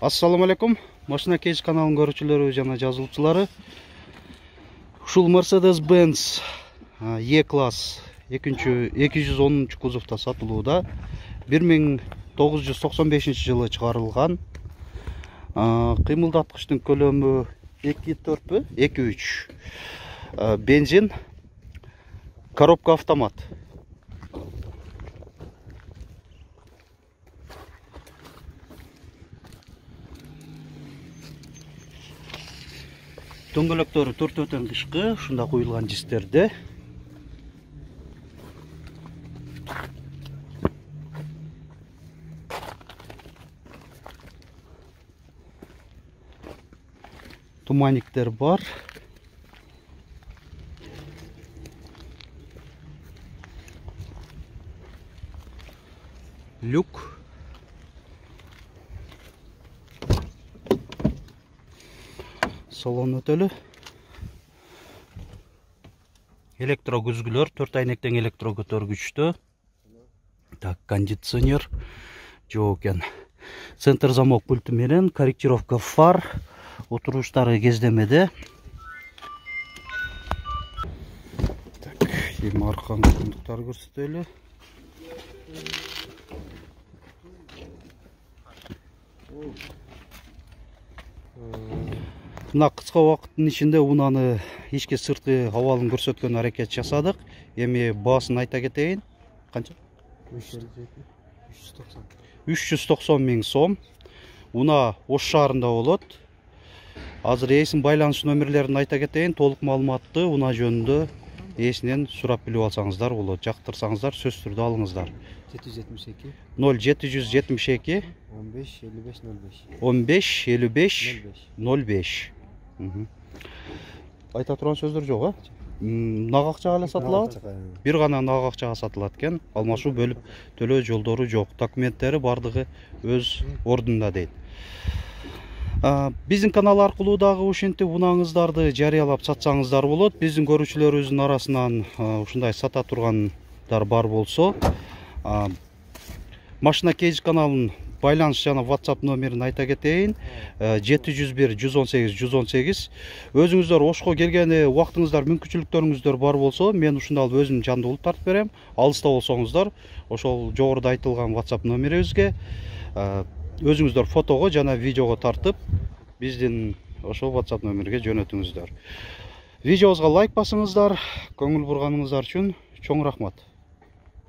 Assalamu alaikum. Машина Кейс каналын көрүүчүлөрү жана жазылуучулары. Ушул Mercedes-Benz E-класс 210 кузовда сатылууда. 1995 жылы чыгарылган. Кыймылдаткычтын көлөмү 2.4 2.3. Бензин, коробка автомат. Дөңгөлөктөрү төртөтөн кышкы, ушунда куюлган жистерде. Туманиктер бар. Люк. Салон өтөлү. Электро күзгүлөр, 4 айнектен электро көтөргүчтө. Так, кондиционер жок экен. Центр замок пульти менен, корректировка фар, отуруштары кездемеде. Так, эми арканын кондуктары көрсөтөлү. Мына кыска убакыттын ичинде унаны ички сырткы абалын көрсөткөн аракет жасадык. Эми баасын айта кетейин. Канча? 390 миң сом. Уна Ош шаарында болот. Азыр ээсинин байланыш номерлерин айта кетейин. Толук маалыматты уна жөнүндө ээсинен сурап билип алсаңыздар болот. Жактырсаңыздар сөзсүз түрдө алыңыздар. 772 0772 15 55 05. Айта турган сөздөр жок, а? Нак акчага эле сатылат. Бир гана нак акчага сатылат экен. Алмашуу бөлүп төлөө жолдору жок. Документтери бардыгы өз ордунда дейт. Биздин канал аркылуу дагы ушинтип унаңыздарды жарыялап сатсаңыздар болот. Биздин көрүүчүлөрүбүздүн арасынан ушундай сата тургандар бар болсо, Машина Кейс каналынын байланыш жана WhatsApp номерин айта кетейин. 701 118 118. Өзүңүздөр Ошко келгени убактыңыздар, мүмкүнчүлүктөрүңүздөр бар болсо, мен ушунда алып өзүм жанды болуп тартып берем. Алыста болсоңуздар, ошол жогоруда айтылган WhatsApp номерибизге өзүңүздөр фотого жана видеого тартып, биздин ошол WhatsApp номерге жөнөтүңүздөр. Видеобузга лайк басыңыздар. Көңүл бурганыңыздар үчүн чоң рахмат.